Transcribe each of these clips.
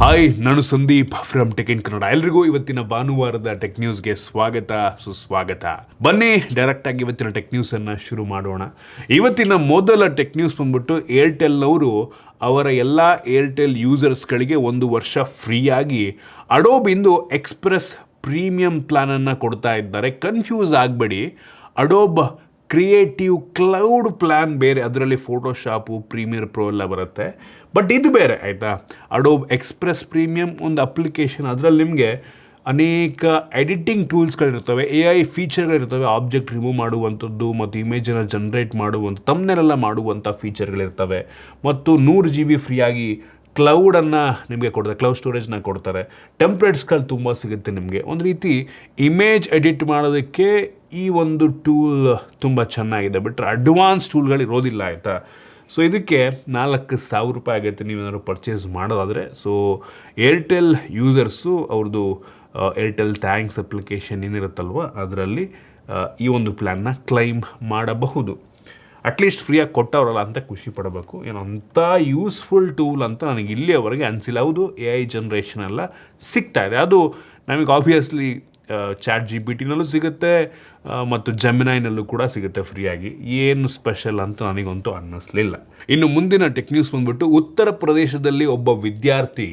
Hi, ನಾನು Sandeep from tech in Kannada. ಎಲ್ರಿಗೂ ಇವತ್ತಿನ ಭಾನುವಾರದ ಟೆಕ್ ನ್ಯೂಸ್ಗೆ ಸ್ವಾಗತ ಸುಸ್ವಾಗತ. ಬನ್ನಿ ಡೈರೆಕ್ಟ್ ಆಗಿ ಇವತ್ತಿನ ಟೆಕ್ ನ್ಯೂಸ್ ಅನ್ನ ಶುರು ಮಾಡೋಣ. ಇವತ್ತಿನ ಮೊದಲ ಟೆಕ್ ನ್ಯೂಸ್ ಬಂದ್ಬಿಟ್ಟು ಏರ್ಟೆಲ್ನವರು ಅವರ ಎಲ್ಲ ಏರ್ಟೆಲ್ ಯೂಸರ್ಸ್ಗಳಿಗೆ 1 ವರ್ಷ ಫ್ರೀಯಾಗಿ ಅಡೋಬಿಂದು ಎಕ್ಸ್ಪ್ರೆಸ್ ಪ್ರೀಮಿಯಂ ಪ್ಲಾನನ್ನು ಕೊಡ್ತಾ ಇದ್ದಾರೆ. ಕನ್ಫ್ಯೂಸ್ ಆಗಬೇಡಿ, ಅಡೋಬ್ ಕ್ರಿಯೇಟಿವ್ ಕ್ಲೌಡ್ ಪ್ಲ್ಯಾನ್ ಬೇರೆ, ಅದರಲ್ಲಿ ಫೋಟೋಶಾಪು, ಪ್ರೀಮಿಯರ್ ಪ್ರೋ ಎಲ್ಲ ಬರುತ್ತೆ. ಬಟ್ ಇದು ಬೇರೆ ಆಯಿತಾ. ಅಡೋಬ್ ಎಕ್ಸ್ಪ್ರೆಸ್ ಪ್ರೀಮಿಯಂ ಒಂದು ಅಪ್ಲಿಕೇಶನ್, ಅದರಲ್ಲಿ ನಿಮಗೆ ಅನೇಕ ಎಡಿಟಿಂಗ್ ಟೂಲ್ಸ್ಗಳಿರ್ತವೆ, AI ಫೀಚರ್ಗಳಿರ್ತವೆ, ಆಬ್ಜೆಕ್ಟ್ ರಿಮೂವ್ ಮಾಡುವಂಥದ್ದು ಮತ್ತು ಇಮೇಜನ್ನು ಜನ್ರೇಟ್ ಮಾಡುವಂಥ, ತಮ್ನೆಲ್ಲ ಮಾಡುವಂಥ ಫೀಚರ್ಗಳಿರ್ತವೆ. ಮತ್ತು 100 GB ಫ್ರೀಯಾಗಿ ಕ್ಲೌಡನ್ನು ನಿಮಗೆ ಕೊಡ್ತಾರೆ, ಕ್ಲೌಡ್ ಸ್ಟೋರೇಜ್ನ ಕೊಡ್ತಾರೆ. ಟೆಂಪ್ಲೇಟ್ಸ್ಗಳು ತುಂಬ ಸಿಗುತ್ತೆ ನಿಮಗೆ. ಒಂದು ರೀತಿ ಇಮೇಜ್ ಎಡಿಟ್ ಮಾಡೋದಕ್ಕೆ ಈ ಒಂದು ಟೂಲ್ ತುಂಬ ಚೆನ್ನಾಗಿದೆ. ಬಿಟ್ಟರೆ ಅಡ್ವಾನ್ಸ್ ಟೂಲ್ಗಳು ಇರೋದಿಲ್ಲ ಆಯಿತಾ. ಸೊ ಇದಕ್ಕೆ 4,000 ರೂಪಾಯಿ ಆಗುತ್ತೆ ನೀವೇನಾದ್ರು ಪರ್ಚೇಸ್ ಮಾಡೋದಾದರೆ. ಸೊ ಏರ್ಟೆಲ್ ಯೂಸರ್ಸು ಅವ್ರದ್ದು ಏರ್ಟೆಲ್ ಥ್ಯಾಂಕ್ಸ್ ಅಪ್ಲಿಕೇಶನ್ ಏನಿರುತ್ತಲ್ವ, ಅದರಲ್ಲಿ ಈ ಒಂದು ಪ್ಲ್ಯಾನ್ನ ಕ್ಲೈಮ್ ಮಾಡಬಹುದು. ಅಟ್ಲೀಸ್ಟ್ ಫ್ರೀಯಾಗಿ ಕೊಟ್ಟವರಲ್ಲ ಅಂತ ಖುಷಿ ಪಡಬೇಕು. ಏನೋ ಅಂಥ ಯೂಸ್ಫುಲ್ ಟೂಲ್ ಅಂತ ನನಗೆ ಇಲ್ಲಿಯವರೆಗೆ ಅನಿಸಿಲ್ಲ. ಹೌದು, AI ಜನ್ರೇಷನ್ ಎಲ್ಲ ಸಿಗ್ತಾ ಇದೆ, ಅದು ನಮಗೆ ಆಬ್ವಿಯಸ್ಲಿ ChatGPTನಲ್ಲೂ ಸಿಗುತ್ತೆ ಮತ್ತು ಜೆಮಿನೈನಲ್ಲೂ ಕೂಡ ಸಿಗುತ್ತೆ ಫ್ರೀಯಾಗಿ. ಏನು ಸ್ಪೆಷಲ್ ಅಂತ ನನಗಂತೂ ಅನ್ನಿಸ್ಲಿಲ್ಲ. ಇನ್ನು ಮುಂದಿನ ಟೆಕ್ ನ್ಯೂಸ್ ಬಂದ್ಬಿಟ್ಟು, ಉತ್ತರ ಪ್ರದೇಶದಲ್ಲಿ ಒಬ್ಬ ವಿದ್ಯಾರ್ಥಿ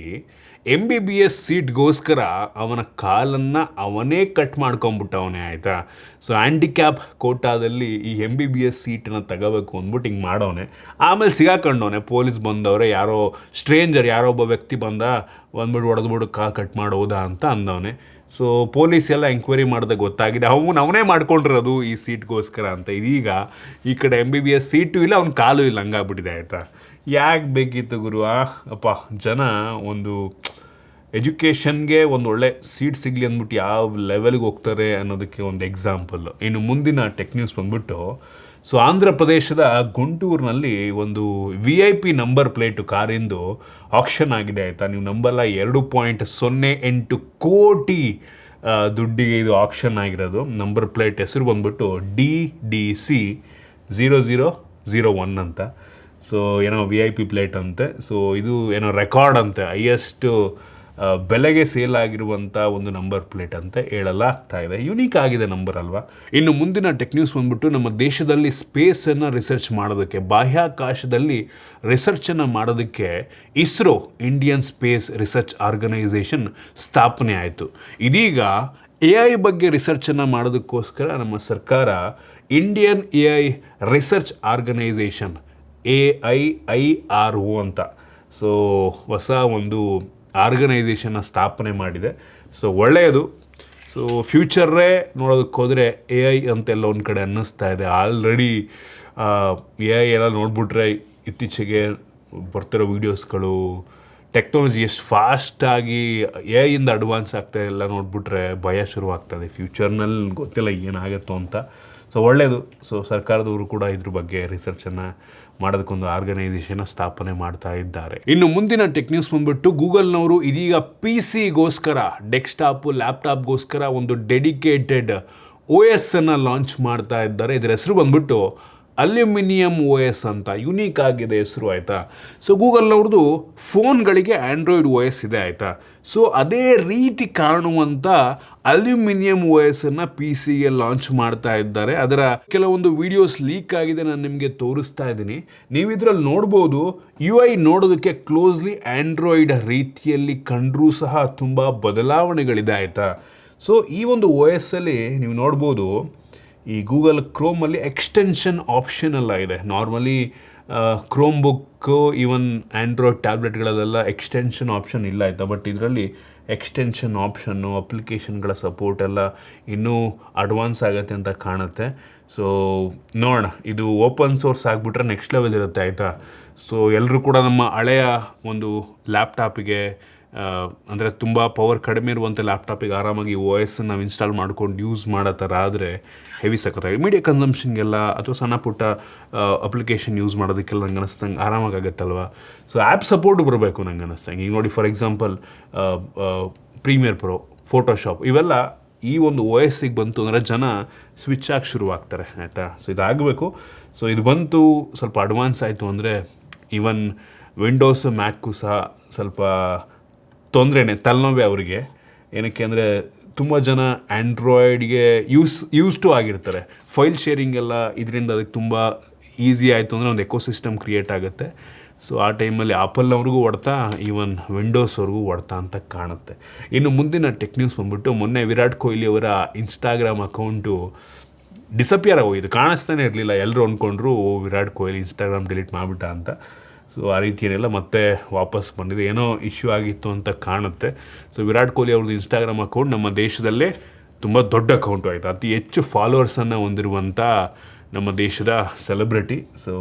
MBBS ಸೀಟ್ಗೋಸ್ಕರ ಅವನ ಕಾಲನ್ನು ಅವನೇ ಕಟ್ ಮಾಡ್ಕೊಂಬಿಟ್ಟವನೇ ಆಯಿತಾ. ಸೊ ಹ್ಯಾಂಡಿಕ್ಯಾಪ್ ಕೋಟಾದಲ್ಲಿ ಈ MBBS ಸೀಟನ್ನು ತಗೋಬೇಕು ಅಂದ್ಬಿಟ್ಟು ಹಿಂಗೆ ಮಾಡೋನೆ. ಆಮೇಲೆ ಸಿಗಾಕೊಂಡವನೆ, ಪೊಲೀಸ್ ಬಂದವರೆ, ಯಾರೋ ಸ್ಟ್ರೇಂಜರ್, ಯಾರೋ ಒಬ್ಬ ವ್ಯಕ್ತಿ ಬಂದ್ಬಿಟ್ಟು ಹೊಡೆದ್ಬಿಟ್ಟು ಕಟ್ ಮಾಡೋದಾ ಅಂತ ಅಂದವನೆ. ಸೊ ಪೊಲೀಸ್ ಎಲ್ಲ ಎಂಕ್ವೈರಿ ಮಾಡಿದಾಗ ಗೊತ್ತಾಗಿದೆ ಅವನೇ ಮಾಡ್ಕೊಂಡಿರೋದು ಈ ಸೀಟ್ಗೋಸ್ಕರ ಅಂತ. ಇದೀಗ ಈ ಕಡೆ MBBS ಸೀಟು ಇಲ್ಲ, ಅವ್ನ ಕಾಲು ಇಲ್ಲ, ಹಂಗಾಗ್ಬಿಟ್ಟಿದೆ ಆಯಿತಾ. ಯಾಕೆ ಬೇಕಿತ್ತು ಗುರು? ಅಪ್ಪ, ಜನ ಒಂದು ಎಜುಕೇಷನ್ಗೆ ಒಂದು ಒಳ್ಳೆ ಸೀಟ್ ಸಿಗಲಿ ಅಂದ್ಬಿಟ್ಟು ಯಾವ ಲೆವೆಲ್ಗೆ ಹೋಗ್ತಾರೆ ಅನ್ನೋದಕ್ಕೆ ಒಂದು ಎಕ್ಸಾಂಪಲ್. ಇನ್ನು ಮುಂದಿನ ಟೆಕ್ ನ್ಯೂಸ್ ಬಂದ್ಬಿಟ್ಟು, ಸೊ ಆಂಧ್ರ ಪ್ರದೇಶದ ಗುಂಟೂರಿನಲ್ಲಿ ಒಂದು VIP ನಂಬರ್ ಪ್ಲೇಟು ಕಾರಿಂದು ಆಕ್ಷನ್ ಆಗಿದೆ ಆಯಿತಾ. ನೀವು ನಂಬಲ್ಲ, 2.08 ಕೋಟಿ ದುಡ್ಡಿಗೆ ಇದು ಆಕ್ಷನ್ ಆಗಿರೋದು. ನಂಬರ್ ಪ್ಲೇಟ್ ಹೆಸರು ಬಂದ್ಬಿಟ್ಟು DDC 0001 ಅಂತ. ಸೊ ಏನೋ VIP ಪ್ಲೇಟ್ ಅಂತೆ. ಸೊ ಇದು ಏನೋ ರೆಕಾರ್ಡ್ ಅಂತೆ, ಹೈಯೆಸ್ಟ್ ಬೆಲೆಗೆ ಸೇಲ್ ಆಗಿರುವಂಥ ಒಂದು ನಂಬರ್ ಪ್ಲೇಟ್ ಅಂತ ಹೇಳಲಾಗ್ತಾ ಇದೆ. ಯುನೀಕ್ ಆಗಿದೆ ನಂಬರ್ ಅಲ್ವಾ. ಇನ್ನು ಮುಂದಿನ ಟೆಕ್ ನ್ಯೂಸ್ ಬಂದ್ಬಿಟ್ಟು, ನಮ್ಮ ದೇಶದಲ್ಲಿ ಸ್ಪೇಸನ್ನು ರಿಸರ್ಚ್ ಮಾಡೋದಕ್ಕೆ, ಬಾಹ್ಯಾಕಾಶದಲ್ಲಿ ರಿಸರ್ಚನ್ನು ಮಾಡೋದಕ್ಕೆ ISRO, Indian space research organisation ಸ್ಥಾಪನೆ ಆಯಿತು. ಇದೀಗ AI ಬಗ್ಗೆ ರಿಸರ್ಚನ್ನು ಮಾಡೋದಕ್ಕೋಸ್ಕರ ನಮ್ಮ ಸರ್ಕಾರ Indian AI research organisation AIIRO ಅಂತ ಸೊ ಹೊಸ ಒಂದು ಆರ್ಗನೈಸೇಷನ್ನ ಸ್ಥಾಪನೆ ಮಾಡಿದೆ. ಸೊ ಒಳ್ಳೆಯದು. ಸೊ ಫ್ಯೂಚರೇ ನೋಡೋದಕ್ಕೆ ಹೋದರೆ AI ಅಂತೆಲ್ಲ ಒಂದು ಕಡೆ ಅನ್ನಿಸ್ತಾ ಇದೆ. ಆಲ್ರೆಡಿ AI ಎಲ್ಲ ನೋಡಿಬಿಟ್ರೆ ಇತ್ತೀಚೆಗೆ ಬರ್ತಿರೋ ವೀಡಿಯೋಸ್ಗಳು, ಟೆಕ್ನಾಲಜಿ ಎಷ್ಟು ಫಾಸ್ಟಾಗಿ AI ಅಡ್ವಾನ್ಸ್ ಆಗ್ತಾ ಎಲ್ಲ ನೋಡಿಬಿಟ್ರೆ ಭಯ ಶುರುವಾಗ್ತದೆ. ಫ್ಯೂಚರ್ನಲ್ಲಿ ಗೊತ್ತಿಲ್ಲ ಏನಾಗುತ್ತೋ ಅಂತ. ಸೊ ಒಳ್ಳೆಯದು. ಸೊ ಸರ್ಕಾರದವರು ಕೂಡ ಇದ್ರ ಬಗ್ಗೆ ರಿಸರ್ಚನ್ನು ಮಾಡೋದಕ್ಕೊಂದು ಆರ್ಗನೈಸೇಷನ್ನ ಸ್ಥಾಪನೆ ಮಾಡ್ತಾ ಇದ್ದಾರೆ. ಇನ್ನು ಮುಂದಿನ ಟೆಕ್ ನ್ಯೂಸ್ ಬಂದ್ಬಿಟ್ಟು, ಗೂಗಲ್ನವರು ಇದೀಗ PCಗೋಸ್ಕರ, ಡೆಸ್ಕ್ಟಾಪು, ಲ್ಯಾಪ್ಟಾಪ್ಗೋಸ್ಕರ ಒಂದು ಡೆಡಿಕೇಟೆಡ್ OS ಅನ್ನು ಲಾಂಚ್ ಮಾಡ್ತಾ ಇದ್ದಾರೆ. ಇದರ ಹೆಸರು ಬಂದ್ಬಿಟ್ಟು ಅಲ್ಯೂಮಿನಿಯಂ OS ಅಂತ. ಯುನೀಕ್ ಆಗಿದೆ ಹೆಸರು ಆಯಿತಾ. ಸೊ ಗೂಗಲ್ನವ್ರದ್ದು ಫೋನ್ಗಳಿಗೆ ಆ್ಯಂಡ್ರಾಯ್ಡ್ OS ಇದೆ ಆಯಿತಾ. ಸೊ ಅದೇ ರೀತಿ ಕಾಣುವಂಥ ಅಲ್ಯೂಮಿನಿಯಂ OSನ್ನು PCಗೆ ಲಾಂಚ್ ಮಾಡ್ತಾ ಇದ್ದಾರೆ. ಅದರ ಕೆಲವೊಂದು ವಿಡಿಯೋಸ್ ಲೀಕ್ ಆಗಿದೆ, ನಾನು ನಿಮಗೆ ತೋರಿಸ್ತಾ ಇದ್ದೀನಿ. ನೀವು ಇದರಲ್ಲಿ ನೋಡ್ಬೋದು, UI ನೋಡೋದಕ್ಕೆ ಕ್ಲೋಸ್ಲಿ ಆ್ಯಂಡ್ರಾಯ್ಡ್ ರೀತಿಯಲ್ಲಿ ಕಂಡ್ರೂ ಸಹ ತುಂಬ ಬದಲಾವಣೆಗಳಿದೆ ಆಯಿತಾ. ಸೊ ಈ ಒಂದು OSಲ್ಲಿ ನೀವು ನೋಡ್ಬೋದು, ಈ ಗೂಗಲ್ ಕ್ರೋಮಲ್ಲಿ ಎಕ್ಸ್ಟೆನ್ಷನ್ ಆಪ್ಷನ್ ಎಲ್ಲ ಇದೆ. Normally Chromebook, even Android ಟ್ಯಾಬ್ಲೆಟ್ಗಳಲ್ಲೆಲ್ಲ ಎಕ್ಸ್ಟೆನ್ಷನ್ ಆಪ್ಷನ್ ಇಲ್ಲ ಆಯಿತಾ. ಬಟ್ ಇದರಲ್ಲಿ ಎಕ್ಸ್ಟೆನ್ಷನ್ ಆಪ್ಷನ್ನು, ಅಪ್ಲಿಕೇಶನ್ಗಳ ಸಪೋರ್ಟ್ ಎಲ್ಲ ಇನ್ನೂ ಅಡ್ವಾನ್ಸ್ ಆಗುತ್ತೆ ಅಂತ ಕಾಣುತ್ತೆ. ಸೊ ನೋಡೋಣ, ಇದು ಓಪನ್ ಸೋರ್ಸ್ ಆಗಿಬಿಟ್ರೆ ನೆಕ್ಸ್ಟ್ ಲೆವೆಲ್ ಇರುತ್ತೆ ಆಯಿತಾ. ಸೊ ಎಲ್ಲರೂ ಕೂಡ ನಮ್ಮ ಹಳೆಯ ಒಂದು ಲ್ಯಾಪ್ಟಾಪಿಗೆ, ಅಂದರೆ ತುಂಬ ಪವರ್ ಕಡಿಮೆ ಇರುವಂಥ ಲ್ಯಾಪ್ಟಾಪಿಗೆ ಆರಾಮಾಗಿ OSನ್ನು ನಾವು ಇನ್ಸ್ಟಾಲ್ ಮಾಡ್ಕೊಂಡು ಯೂಸ್ ಮಾಡೋ ಥರ ಆದರೆ ಹೆವಿ ಸಖತ್ತಾಗಿ ಮೀಡಿಯಾ ಕನ್ಸಂಪ್ಷನ್ಗೆಲ್ಲ ಅಥವಾ ಸಣ್ಣ ಪುಟ್ಟ ಅಪ್ಲಿಕೇಶನ್ ಯೂಸ್ ಮಾಡೋದಕ್ಕೆಲ್ಲ ನಂಗೆ ಅನ್ನಿಸ್ತಂಗೆ ಆರಾಮಾಗತ್ತಲ್ವ. ಸೊ ಆ್ಯಪ್ ಸಪೋರ್ಟ್ ಬರಬೇಕು ನಂಗೆ ಅನ್ನಿಸ್ತಂಗೆ. ಈಗ ನೋಡಿ, for example Premiere Pro, Photoshop, ಇವೆಲ್ಲ ಈ ಒಂದು OSಗೆ ಬಂತು ಅಂದರೆ ಜನ ಸ್ವಿಚ್ ಆಗಿ ಶುರುವಾಗ್ತಾರೆ ಆಯಿತಾ. ಸೊ ಇದಾಗಬೇಕು. ಸೊ ಇದು ಬಂತು, ಸ್ವಲ್ಪ ಅಡ್ವಾನ್ಸ್ ಆಯಿತು ಅಂದರೆ ಈವನ್ ವಿಂಡೋಸ್ ಮ್ಯಾಕು ಸಹ ಸ್ವಲ್ಪ ತೊಂದರೆನೇ, ತಲೆನೋವೇ ಅವರಿಗೆ. ಏನಕ್ಕೆ ಅಂದರೆ ತುಂಬ ಜನ ಆ್ಯಂಡ್ರಾಯ್ಡ್ಗೆ ಯೂಸ್ಟು ಆಗಿರ್ತಾರೆ. ಫೈಲ್ ಶೇರಿಂಗ್ ಎಲ್ಲ ಇದರಿಂದ ಅದಕ್ಕೆ ತುಂಬ ಈಸಿ ಆಯಿತು ಅಂದರೆ ಒಂದು ಎಕೋಸಿಸ್ಟಮ್ ಕ್ರಿಯೇಟ್ ಆಗುತ್ತೆ. ಸೊ ಆ ಟೈಮಲ್ಲಿ ಆಪಲ್ನವ್ರಿಗೂ ಹೊಡ್ತಾ, ಈವನ್ ವಿಂಡೋಸ್ವ್ರಿಗೂ ಹೊಡ್ತಾ ಅಂತ ಕಾಣುತ್ತೆ. ಇನ್ನು ಮುಂದಿನ ಟೆಕ್ ನ್ಯೂಸ್ ಬಂದ್ಬಿಟ್ಟು, ಮೊನ್ನೆ ವಿರಾಟ್ ಕೊಹ್ಲಿ ಅವರ ಇನ್ಸ್ಟಾಗ್ರಾಮ್ ಅಕೌಂಟು ಡಿಸಪಿಯರ್ ಆಗೋಯಿತು, ಕಾಣಿಸ್ತಾನೆ ಇರಲಿಲ್ಲ. ಎಲ್ಲರೂ ಅಂದ್ಕೊಂಡ್ರು ವಿರಾಟ್ ಕೊಹ್ಲಿ ಇನ್ಸ್ಟಾಗ್ರಾಮ್ ಡಿಲೀಟ್ ಮಾಡಿಬಿಟ್ಟ ಅಂತ. ಸೊ ಆ ರೀತಿಯನ್ನೆಲ್ಲ ಮತ್ತೆ ವಾಪಸ್ ಬಂದಿದೆ, ಏನೋ ಇಶ್ಯೂ ಆಗಿತ್ತು ಅಂತ ಕಾಣುತ್ತೆ. ಸೊ ವಿರಾಟ್ ಕೊಹ್ಲಿ ಅವ್ರದ್ದು ಇನ್ಸ್ಟಾಗ್ರಾಮ್ ಅಕೌಂಟ್ ನಮ್ಮ ದೇಶದಲ್ಲೇ ತುಂಬ ದೊಡ್ಡ ಅಕೌಂಟು ಆಯಿತು, ಅತಿ ಹೆಚ್ಚು ಫಾಲೋವರ್ಸನ್ನು ಹೊಂದಿರುವಂಥ ನಮ್ಮ ದೇಶದ ಸೆಲೆಬ್ರಿಟಿ. ಸೊ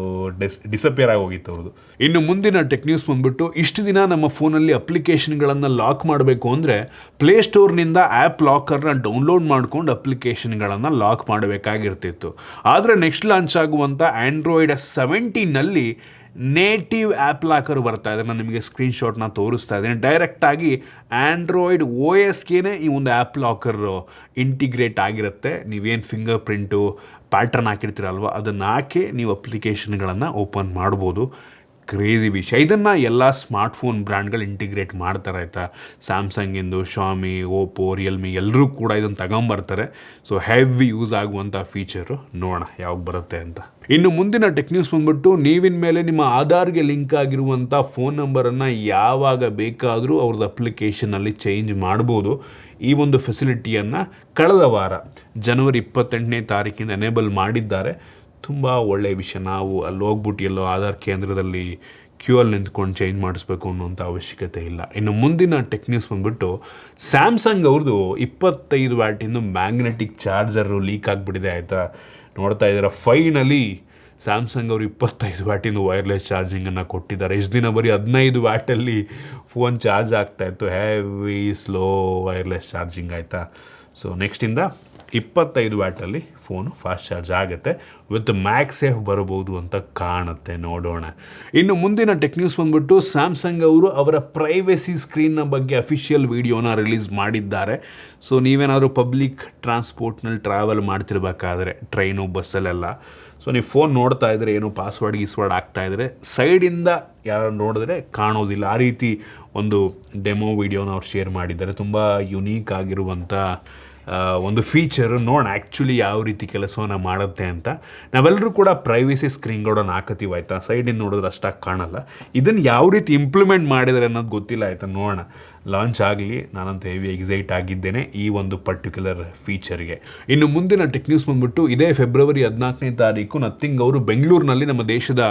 ಡಿಸಪಿಯರ್ ಆಗೋಗಿತ್ತು ಅವ್ರದ್ದು. ಇನ್ನು ಮುಂದಿನ ಟೆಕ್ ನ್ಯೂಸ್ ಬಂದ್ಬಿಟ್ಟು, ಇಷ್ಟು ದಿನ ನಮ್ಮ ಫೋನಲ್ಲಿ ಅಪ್ಲಿಕೇಶನ್ಗಳನ್ನು ಲಾಕ್ ಮಾಡಬೇಕು ಅಂದರೆ ಪ್ಲೇಸ್ಟೋರ್ನಿಂದ ಆ್ಯಪ್ ಲಾಕರ್ನ ಡೌನ್ಲೋಡ್ ಮಾಡ್ಕೊಂಡು ಅಪ್ಲಿಕೇಶನ್ಗಳನ್ನು ಲಾಕ್ ಮಾಡಬೇಕಾಗಿರ್ತಿತ್ತು. ಆದರೆ ನೆಕ್ಸ್ಟ್ ಲಾಂಚ್ ಆಗುವಂಥ ಆ್ಯಂಡ್ರಾಯ್ಡ್ 17ನಲ್ಲಿ ನೇಟಿವ್ ಆ್ಯಪ್ ಲಾಕರ್ ಬರ್ತಾ ಇದೆ. ನಾನು ನಿಮಗೆ ಸ್ಕ್ರೀನ್ಶಾಟ್ನ ತೋರಿಸ್ತಾ ಇದ್ದೀನಿ. ಡೈರೆಕ್ಟಾಗಿ ಆ್ಯಂಡ್ರಾಯ್ಡ್ OSಗೆ ಈ ಒಂದು ಆ್ಯಪ್ ಲಾಕರ್ ಇಂಟಿಗ್ರೇಟ್ ಆಗಿರುತ್ತೆ. ನೀವೇನು ಫಿಂಗರ್ ಪ್ರಿಂಟು ಪ್ಯಾಟ್ರನ್ ಹಾಕಿರ್ತೀರಲ್ವ, ಅದನ್ನು ಹಾಕಿ ನೀವು ಅಪ್ಲಿಕೇಶನ್ಗಳನ್ನು ಓಪನ್ ಮಾಡ್ಬೋದು. ಕ್ರೇಜಿ ವಿಷಯ. ಇದನ್ನು ಎಲ್ಲ ಸ್ಮಾರ್ಟ್ಫೋನ್ ಬ್ರ್ಯಾಂಡ್ಗಳು ಇಂಟಿಗ್ರೇಟ್ ಮಾಡ್ತಾರೆ ಆಯಿತಾ. ಸ್ಯಾಮ್ಸಂಗಿಂದು, ಶಾಮಿ, ಓಪೋ, ರಿಯಲ್ಮಿ ಎಲ್ಲರೂ ಕೂಡ ಇದನ್ನು ತಗೊಂಬರ್ತಾರೆ. ಸೊ ಹೆವಿ ಯೂಸ್ ಆಗುವಂಥ ಫೀಚರು, ನೋಡೋಣ ಯಾವಾಗ ಬರುತ್ತೆ ಅಂತ. ಇನ್ನು ಮುಂದಿನ ಟೆಕ್ ನ್ಯೂಸ್ ಬಂದ್ಬಿಟ್ಟು, ನೀವಿನ ಮೇಲೆ ನಿಮ್ಮ ಆಧಾರ್ಗೆ ಲಿಂಕ್ ಆಗಿರುವಂಥ ಫೋನ್ ನಂಬರನ್ನು ಯಾವಾಗ ಬೇಕಾದರೂ ಅವ್ರದ್ದು ಅಪ್ಲಿಕೇಶನಲ್ಲಿ ಚೇಂಜ್ ಮಾಡ್ಬೋದು. ಈ ಒಂದು ಫೆಸಿಲಿಟಿಯನ್ನು ಕಳೆದ ವಾರ ಜನವರಿ 28ನೇ ತಾರೀಕಿಂದ ಎನೇಬಲ್ ಮಾಡಿದ್ದಾರೆ. ತುಂಬ ಒಳ್ಳೆಯ ವಿಷಯ. ನಾವು ಅಲ್ಲಿ ಹೋಗ್ಬಿಟ್ಟು ಎಲ್ಲೋ ಆಧಾರ್ ಕೇಂದ್ರದಲ್ಲಿ ಕ್ಯೂ ಅಲ್ಲಿ ನಿಂತ್ಕೊಂಡು ಚೇಂಜ್ ಮಾಡಿಸ್ಬೇಕು ಅನ್ನೋಂಥ ಅವಶ್ಯಕತೆ ಇಲ್ಲ. ಇನ್ನು ಮುಂದಿನ ಟೆಕ್ ನ್ಯೂಸ್ ಬಂದ್ಬಿಟ್ಟು, ಸ್ಯಾಮ್ಸಂಗ್ ಅವ್ರದ್ದು 25 ವ್ಯಾಟಿಂದು ಮ್ಯಾಗ್ನೆಟಿಕ್ ಚಾರ್ಜರು ಲೀಕ್ ಆಗಿಬಿಟ್ಟಿದೆ ಆಯಿತಾ. ನೋಡ್ತಾ ಇದ್ದಾರೆ, ಫೈನಲಿ ಸ್ಯಾಮ್ಸಂಗ್ ಅವರು 25 ವ್ಯಾಟಿಂದು ವೈರ್ಲೆಸ್ ಚಾರ್ಜಿಂಗನ್ನು ಕೊಟ್ಟಿದ್ದಾರೆ. ಇಷ್ಟು ದಿನ ಬರೀ 15 ವ್ಯಾಟಲ್ಲಿ ಫೋನ್ ಚಾರ್ಜ್ ಆಗ್ತಾಯಿತ್ತು, ಹೆವಿ ಸ್ಲೋ ವೈರ್ಲೆಸ್ ಚಾರ್ಜಿಂಗ್ ಆಯಿತಾ. ಸೊ ನೆಕ್ಸ್ಟಿಂದ 25 ವ್ಯಾಟಲ್ಲಿ ಫೋನು ಫಾಸ್ಟ್ ಚಾರ್ಜ್ ಆಗುತ್ತೆ. ವಿತ್ ಮ್ಯಾಕ್ಸೇಫ್ ಬರ್ಬೋದು ಅಂತ ಕಾಣುತ್ತೆ, ನೋಡೋಣ. ಇನ್ನು ಮುಂದಿನ ಟೆಕ್ ನ್ಯೂಸ್ ಬಂದ್ಬಿಟ್ಟು, ಸ್ಯಾಮ್ಸಂಗ್ ಅವರು ಅವರ ಪ್ರೈವೇಸಿ ಸ್ಕ್ರೀನ್ನ ಬಗ್ಗೆ ಅಫಿಷಿಯಲ್ ವಿಡಿಯೋನ ರಿಲೀಸ್ ಮಾಡಿದ್ದಾರೆ. ಸೊ ನೀವೇನಾದರೂ ಪಬ್ಲಿಕ್ ಟ್ರಾನ್ಸ್ಪೋರ್ಟ್ನಲ್ಲಿ ಟ್ರಾವೆಲ್ ಮಾಡ್ತಿರ್ಬೇಕಾದ್ರೆ, ಟ್ರೈನು ಬಸ್ಸಲ್ಲೆಲ್ಲ, ಸೊ ನೀವು ಫೋನ್ ನೋಡ್ತಾ ಇದ್ದರೆ ಏನೋ ಪಾಸ್ವರ್ಡ್ ಆಗ್ತಾಯಿದ್ರೆ ಸೈಡಿಂದ ಯಾರು ನೋಡಿದ್ರೆ ಕಾಣೋದಿಲ್ಲ. ಆ ರೀತಿ ಒಂದು ಡೆಮೋ ವಿಡಿಯೋನ ಅವ್ರು ಶೇರ್ ಮಾಡಿದ್ದಾರೆ. ತುಂಬ ಯುನೀಕ್ ಆಗಿರುವಂಥ ಒಂದು ಫೀಚರು. ನೋಡೋಣ ಆ್ಯಕ್ಚುಲಿ ಯಾವ ರೀತಿ ಕೆಲಸವನ್ನು ಮಾಡುತ್ತೆ ಅಂತ. ನಾವೆಲ್ಲರೂ ಕೂಡ ಪ್ರೈವೇಸಿ ಸ್ಕ್ರೀನ್ ಗಾರ್ಡನ್ನು ಹಾಕತ್ತೀವಿ ಆಯಿತಾ, ಸೈಡಿಂದ ನೋಡಿದ್ರೆ ಅಷ್ಟಾಗಿ ಕಾಣಲ್ಲ. ಇದನ್ನು ಯಾವ ರೀತಿ ಇಂಪ್ಲಿಮೆಂಟ್ ಮಾಡಿದರೆ ಅನ್ನೋದು ಗೊತ್ತಿಲ್ಲ ಆಯಿತಾ, ನೋಡೋಣ. ಲಾಂಚ್ ಆಗಲಿ, ನಾನಂತೂ ಹೆವಿ ಎಕ್ಸೈಟ್ ಆಗಿದ್ದೇನೆ ಈ ಒಂದು ಪರ್ಟಿಕ್ಯುಲರ್ ಫೀಚರ್ಗೆ. ಇನ್ನು ಮುಂದಿನ ಟೆಕ್ ನ್ಯೂಸ್ ಬಂದ್ಬಿಟ್ಟು, ಇದೇ ಫೆಬ್ರವರಿ 14ನೇ ತಾರೀಕು ನಥಿಂಗ್ ಅವರು ಬೆಂಗಳೂರಿನಲ್ಲಿ ನಮ್ಮ ದೇಶದ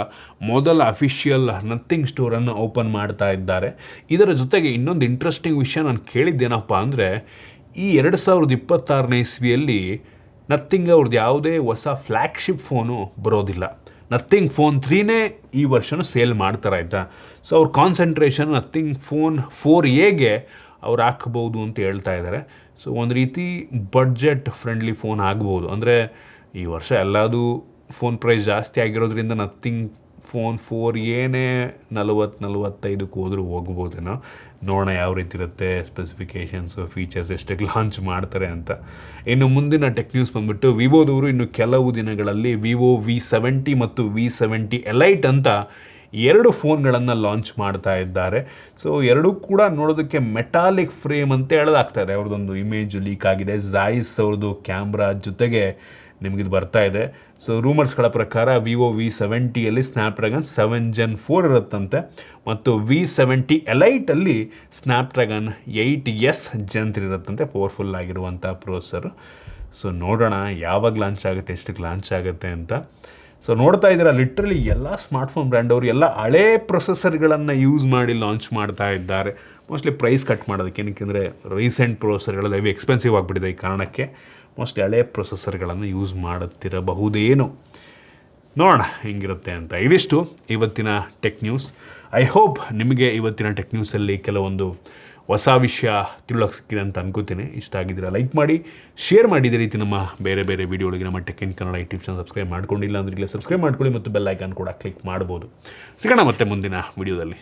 ಮೊದಲ ಅಫಿಷಿಯಲ್ ನಥಿಂಗ್ ಸ್ಟೋರನ್ನು ಓಪನ್ ಮಾಡ್ತಾ ಇದ್ದಾರೆ. ಇದರ ಜೊತೆಗೆ ಇನ್ನೊಂದು ಇಂಟ್ರೆಸ್ಟಿಂಗ್ ವಿಷಯ ನಾನು ಕೇಳಿದ್ದೇನಪ್ಪ ಅಂದರೆ, ಈ 2026ನೇ ಇಸ್ವಿಯಲ್ಲಿ ನಥಿಂಗ್ ಅವ್ರದ್ದು ಯಾವುದೇ ಹೊಸ ಫ್ಲ್ಯಾಗ್ಶಿಪ್ ಫೋನು ಬರೋದಿಲ್ಲ. ನಥಿಂಗ್ ಫೋನ್ 3ನೇ ಈ ವರ್ಷನೂ ಸೇಲ್ ಮಾಡ್ತಾರೆ ಆಯಿತಾ. ಸೊ ಅವ್ರ ಕಾನ್ಸಂಟ್ರೇಷನ್ ನಥಿಂಗ್ ಫೋನ್ 4ಎಗೆ ಅವ್ರು ಹಾಕ್ಬೋದು ಅಂತ ಹೇಳ್ತಾ ಇದ್ದಾರೆ. ಸೊ ಒಂದು ರೀತಿ ಬಡ್ಜೆಟ್ ಫ್ರೆಂಡ್ಲಿ ಫೋನ್ ಆಗ್ಬೋದು. ಅಂದರೆ ಈ ವರ್ಷ ಎಲ್ಲದೂ ಫೋನ್ ಪ್ರೈಸ್ ಜಾಸ್ತಿ ಆಗಿರೋದ್ರಿಂದ ನಥಿಂಗ್ ಫೋನ್ 4ಎನೇ 40-45ಕ್ಕೆ ಹೋದರೂ ಹೋಗ್ಬೋದೇನೋ. ನೋಡೋಣ ಯಾವ ರೀತಿ ಇರುತ್ತೆ, ಸ್ಪೆಸಿಫಿಕೇಷನ್ಸು, ಫೀಚರ್ಸ್ ಎಷ್ಟಕ್ಕೆ ಲಾಂಚ್ ಮಾಡ್ತಾರೆ ಅಂತ. ಇನ್ನು ಮುಂದಿನ ಟೆಕ್ ನ್ಯೂಸ್ ಬಂದ್ಬಿಟ್ಟು, ವಿವೋದವರು ಇನ್ನು ಕೆಲವು ದಿನಗಳಲ್ಲಿ ವಿವೋ V70 ಮತ್ತು V70 ಎಲೈಟ್ ಅಂತ 2 ಫೋನ್ಗಳನ್ನು ಲಾಂಚ್ ಮಾಡ್ತಾ ಇದ್ದಾರೆ. ಸೊ ಎರಡೂ ಕೂಡ ನೋಡೋದಕ್ಕೆ ಮೆಟಾಲಿಕ್ ಫ್ರೇಮ್ ಅಂತ ಹೇಳೋದಾಗ್ತಾಯಿದೆ. ಅವ್ರದ್ದೊಂದು ಇಮೇಜ್ ಲೀಕ್ ಆಗಿದೆ, ಝಾಯಿಸ್ ಅವ್ರದ್ದು ಕ್ಯಾಮ್ರಾ ಜೊತೆಗೆ ನಿಮಗಿದು ಬರ್ತಾ ಇದೆ. ಸೊ ರೂಮರ್ಸ್ಗಳ ಪ್ರಕಾರ ವಿವೋ V70ಯಲ್ಲಿ ಸ್ನ್ಯಾಪ್ಡ್ರ್ಯಾಗನ್ 7 Gen 4 ಇರುತ್ತಂತೆ, ಮತ್ತು V70 ಎಲೈಟಲ್ಲಿ ಸ್ನ್ಯಾಪ್ಡ್ರ್ಯಾಗನ್ 8S Gen 3 ಇರುತ್ತಂತೆ, ಪವರ್ಫುಲ್ ಆಗಿರುವಂಥ ಪ್ರೊಸೆಸರು. ಸೊ ನೋಡೋಣ ಯಾವಾಗ ಲಾಂಚ್ ಆಗುತ್ತೆ, ಎಷ್ಟಕ್ಕೆ ಲಾಂಚ್ ಆಗುತ್ತೆ ಅಂತ. ಸೊ ನೋಡ್ತಾ ಇದ್ದೀರಾ, ಲಿಟ್ರಲಿ ಎಲ್ಲ ಸ್ಮಾರ್ಟ್ಫೋನ್ ಬ್ರ್ಯಾಂಡ್ ಅವರು ಎಲ್ಲ ಹಳೇ ಪ್ರೊಸೆಸರ್ಗಳನ್ನು ಯೂಸ್ ಮಾಡಿ ಲಾಂಚ್ ಮಾಡ್ತಾ ಇದ್ದಾರೆ. ಮೋಸ್ಟ್ಲಿ ಪ್ರೈಸ್ ಕಟ್ ಮಾಡೋದಕ್ಕೆ, ಏನಕ್ಕೆಂದರೆ ರೀಸೆಂಟ್ ಪ್ರೊಸೆಸರ್ಗಳೆಲ್ಲ ಹೆವಿ ಎಕ್ಸ್ಪೆನ್ಸಿವ್ ಆಗಿಬಿಟ್ಟಿದೆ ಈ ಕಾರಣಕ್ಕೆ. ಮೋಸ್ಟ್ಲಿ ಹಳೆ ಪ್ರೊಸೆಸರ್ಗಳನ್ನು ಯೂಸ್ ಮಾಡುತ್ತಿರಬಹುದೇನೋ, ನೋಡೋಣ ಹೆಂಗಿರುತ್ತೆ ಅಂತ. ಇದಿಷ್ಟು ಇವತ್ತಿನ ಟೆಕ್ ನ್ಯೂಸ್. ಐ ಹೋಪ್ ನಿಮಗೆ ಇವತ್ತಿನ ಟೆಕ್ ನ್ಯೂಸಲ್ಲಿ ಕೆಲವೊಂದು ಹೊಸ ವಿಷಯ ತಿಳೋಕ್ಕೆ ಸಿಕ್ಕಿದೆ ಅಂತ ಅನ್ಕೋತೀನಿ. ಇಷ್ಟ ಆಗಿದ್ದೀರಾ ಲೈಕ್ ಮಾಡಿ, ಶೇರ್ ಮಾಡಿ. ಇದೇ ರೀತಿ ನಮ್ಮ ಬೇರೆ ಬೇರೆ ವೀಡಿಯೋಗಳಿಗೆ ನಮ್ಮ tech in Kannada YouTube channel subscribe ಮಾಡ್ಕೊಂಡಿಲ್ಲ ಅಂದರೆ ಇಲ್ಲ ಸಬ್ಸ್ಕ್ರೈಬ್ ಮಾಡ್ಕೊಳ್ಳಿ, ಮತ್ತು ಬೆಲ್ ಐಕಾನ್ ಕೂಡ ಕ್ಲಿಕ್ ಮಾಡ್ಬೋದು. ಸಿಗೋಣ ಮತ್ತೆ ಮುಂದಿನ ವೀಡಿಯೋದಲ್ಲಿ.